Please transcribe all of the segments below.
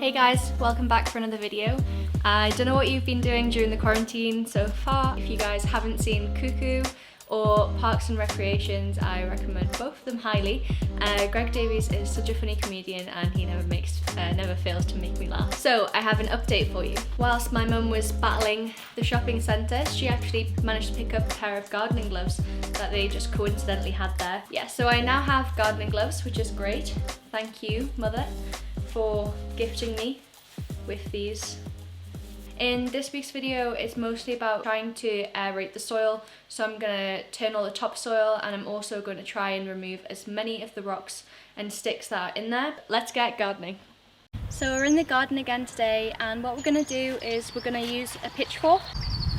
Hey guys, welcome back for another video. I don't know what you've been doing during the quarantine so far. If you guys haven't seen Cuckoo or Parks and Recreations, I recommend both of them highly. Greg Davies is such a funny comedian and he never fails to make me laugh. So I have an update for you. Whilst my mum was battling the shopping centre, she actually managed to pick up a pair of gardening gloves that they just coincidentally had there. Yeah, so I now have gardening gloves, which is great. Thank you, Mother, for gifting me with these. In this week's video, it's mostly about trying to aerate the soil. So I'm gonna turn all the topsoil and I'm also going to try and remove as many of the rocks and sticks that are in there. Let's get gardening. So we're in the garden again today, and what we're gonna do is we're gonna use a pitchfork.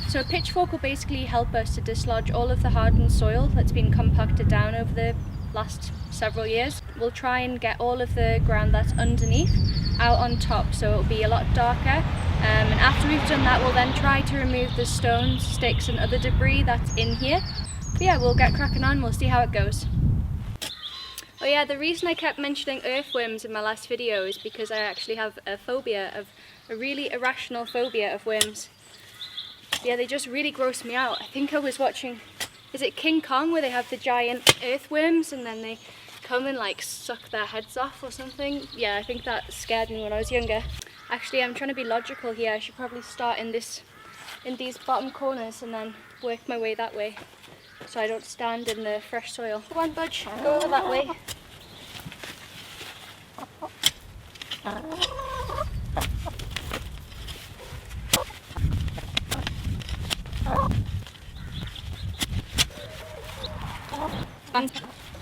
So a pitchfork will basically help us to dislodge all of the hardened soil that's been compacted down over the last several years. We'll try and get all of the ground that's underneath out on top, so it'll be a lot darker. And after we've done that, we'll then try to remove the stones, sticks and other debris that's in here. But yeah, we'll get cracking on, we'll see how it goes. Oh yeah, the reason I kept mentioning earthworms in my last video is because I actually have a really irrational phobia of worms. Yeah, they just really gross me out. I think I was watching, is it King Kong, where they have the giant earthworms and then they come and like suck their heads off or something? Yeah, I think that scared me when I was younger. Actually, I'm trying to be logical here. I should probably start in these bottom corners and then work my way that way, so I don't stand in the fresh soil. Come on, Budge, go over that way.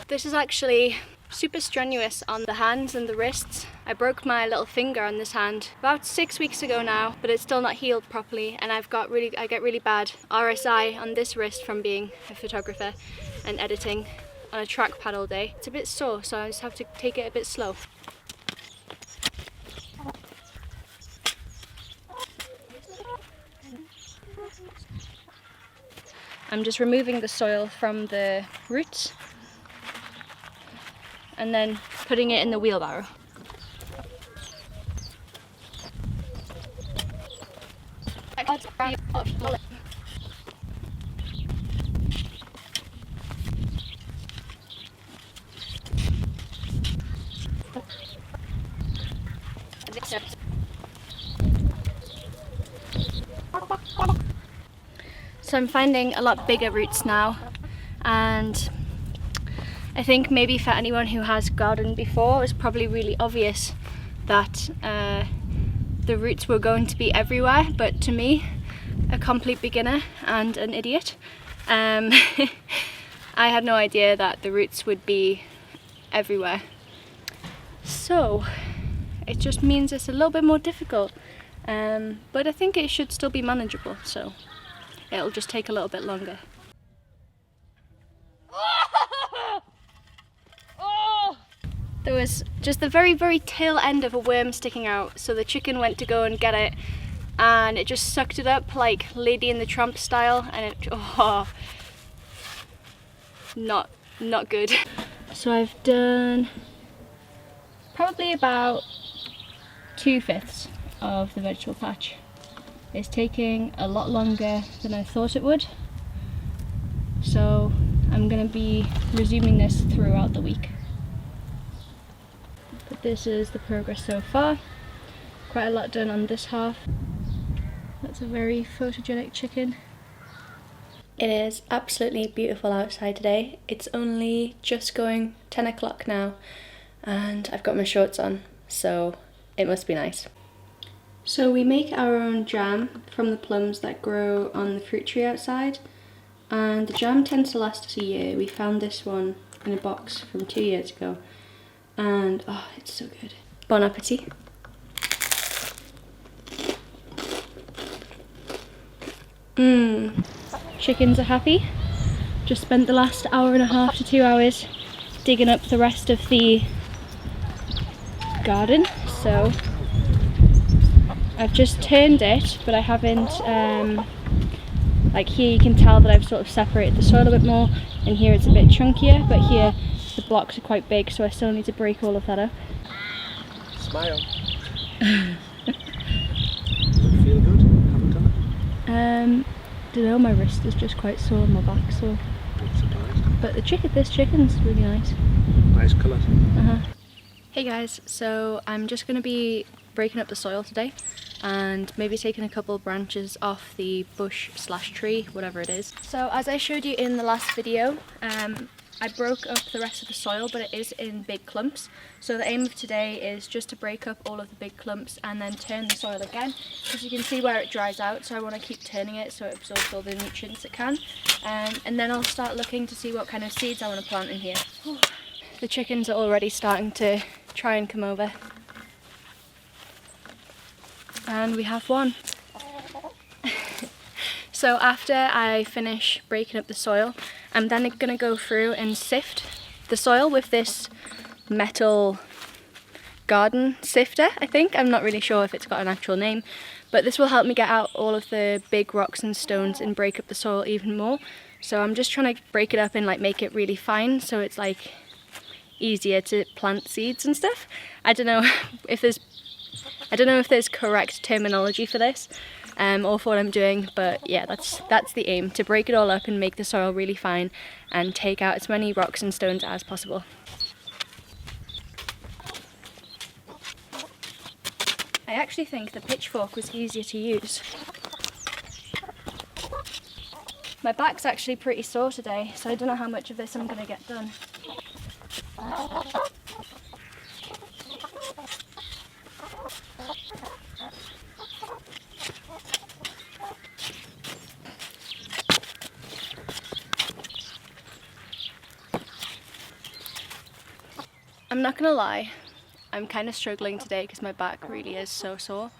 This is actually super strenuous on the hands and the wrists. I broke my little finger on this hand about 6 weeks ago now, but it's still not healed properly, and I get really bad RSI on this wrist from being a photographer and editing on a trackpad all day. It's a bit sore, so I just have to take it a bit slow. I'm just removing the soil from the roots and then putting it in the wheelbarrow. So I'm finding a lot bigger roots now, and I think maybe for anyone who has gardened before, it's probably really obvious that the roots were going to be everywhere, but to me, a complete beginner and an idiot, I had no idea that the roots would be everywhere. So it just means it's a little bit more difficult, but I think it should still be manageable, so it'll just take a little bit longer. There was just the very, very tail end of a worm sticking out, so the chicken went to go and get it, and it just sucked it up like Lady in the Tramp style, and it, not good. So I've done probably about 2/5 of the vegetable patch. It's taking a lot longer than I thought it would, so I'm going to be resuming this throughout the week. But this is the progress so far. Quite a lot done on this half. That's a very photogenic chicken. It is absolutely beautiful outside today. It's only just going 10 o'clock now and I've got my shorts on, so it must be nice. So we make our own jam from the plums that grow on the fruit tree outside, and the jam tends to last us a year. We found this one in a box from 2 years ago, and oh, it's so good. Bon appetit. Chickens are happy. Just spent the last hour and a half to 2 hours digging up the rest of the garden, so I've just turned it, but I haven't, like here you can tell that I've sort of separated the soil a bit more, and here it's a bit chunkier, but here the blocks are quite big, so I still need to break all of that up. Smile. Does it feel good? Haven't done it? Don't know, my wrist is just quite sore and my back sore. Not surprised. But this chicken's really nice. Nice colours. Hey guys, so I'm just going to be breaking up the soil today and maybe taking a couple branches off the bush / tree, whatever it is. So as I showed you in the last video, I broke up the rest of the soil, but it is in big clumps. So the aim of today is just to break up all of the big clumps and then turn the soil again. As you can see where it dries out, so I want to keep turning it so it absorbs all the nutrients it can. And then I'll start looking to see what kind of seeds I want to plant in here. The chickens are already starting to try and come over. And we have one. So after I finish breaking up the soil, I'm then going to go through and sift the soil with this metal garden sifter, I think. I'm not really sure if it's got an actual name, but this will help me get out all of the big rocks and stones and break up the soil even more. So I'm just trying to break it up and like make it really fine so it's like easier to plant seeds and stuff. I don't know if there's correct terminology for this or for what I'm doing, but yeah, that's the aim, to break it all up and make the soil really fine and take out as many rocks and stones as possible. I actually think the pitchfork was easier to use. My back's actually pretty sore today, so I don't know how much of this I'm going to get done. I'm not gonna lie, I'm kind of struggling today because my back really is so sore.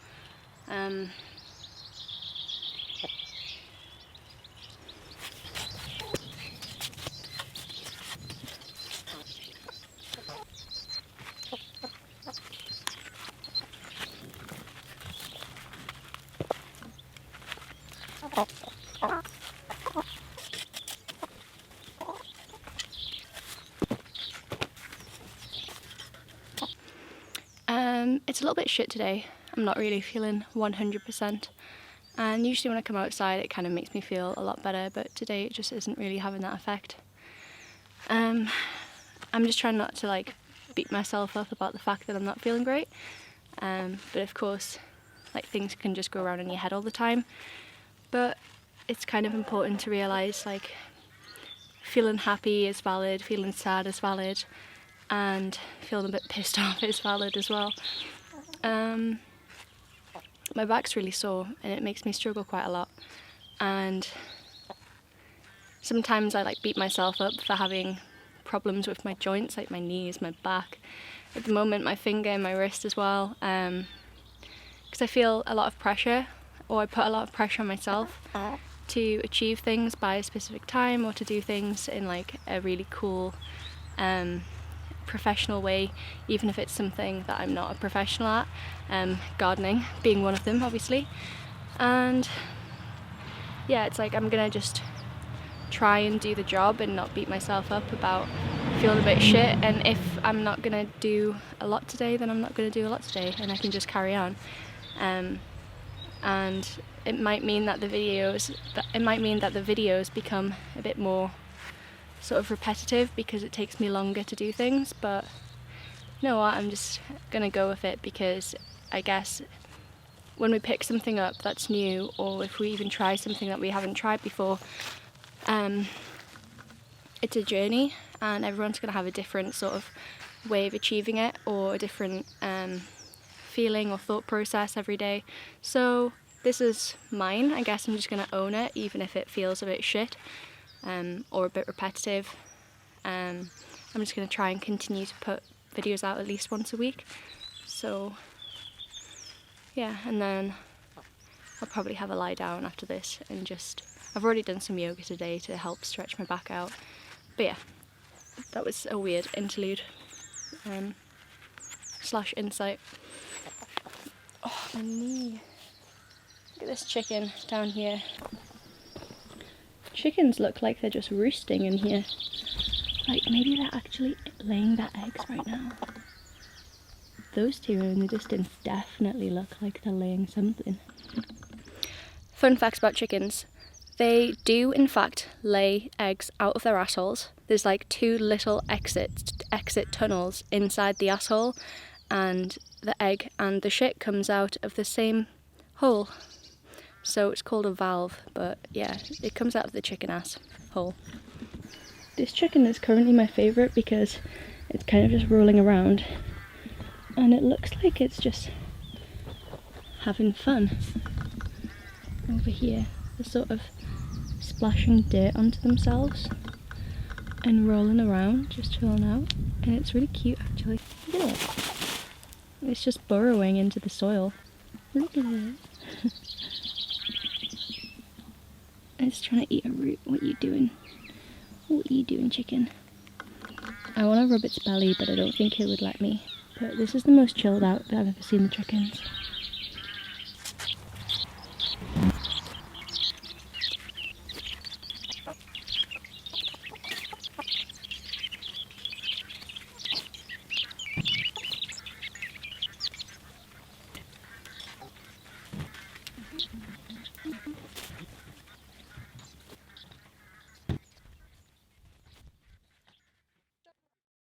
It's a little bit shit today. I'm not really feeling 100%, and usually when I come outside it kind of makes me feel a lot better, but today it just isn't really having that effect. I'm just trying not to like beat myself up about the fact that I'm not feeling great, but of course like things can just go around in your head all the time, but it's kind of important to realise like feeling happy is valid, feeling sad is valid, and feeling a bit pissed off is valid as well. My back's really sore and it makes me struggle quite a lot, and sometimes I like beat myself up for having problems with my joints, like my knees, my back, at the moment my finger and my wrist as well, because I feel a lot of pressure, or I put a lot of pressure on myself to achieve things by a specific time, or to do things in like a really cool professional way, even if it's something that I'm not a professional at, gardening being one of them obviously. And yeah, it's like I'm gonna just try and do the job and not beat myself up about feeling a bit shit, and if I'm not gonna do a lot today, then I'm not gonna do a lot today and I can just carry on. And it might mean that the videos become a bit more sort of repetitive because it takes me longer to do things, but you know what, I'm just gonna go with it, because I guess when we pick something up that's new, or if we even try something that we haven't tried before, it's a journey and everyone's gonna have a different sort of way of achieving it, or a different feeling or thought process every day. So this is mine. I guess I'm just gonna own it, even if it feels a bit shit or a bit repetitive. I'm just gonna try and continue to put videos out at least once a week. So yeah, and then I'll probably have a lie down after this and just, I've already done some yoga today to help stretch my back out. But yeah, that was a weird interlude slash insight. Oh, my knee. Look at this chicken down here. Chickens look like they're just roosting in here. Like maybe they're actually laying their eggs right now. those two in the distance definitely look like they're laying something. Fun facts about chickens. They do in fact lay eggs out of their assholes. There's like 2 little exit tunnels inside the asshole, and the egg and the shit comes out of the same hole. So it's called a valve, but yeah, it comes out of the chicken ass hole. This chicken is currently my favourite because it's kind of just rolling around and it looks like it's just having fun. Over here, they're sort of splashing dirt onto themselves and rolling around, just chilling out, and it's really cute actually. Look at it. It's just burrowing into the soil. Look at it. It's trying to eat a root. What are you doing? What are you doing, chicken? I want to rub its belly, but I don't think it would let me. But this is the most chilled out that I've ever seen the chickens.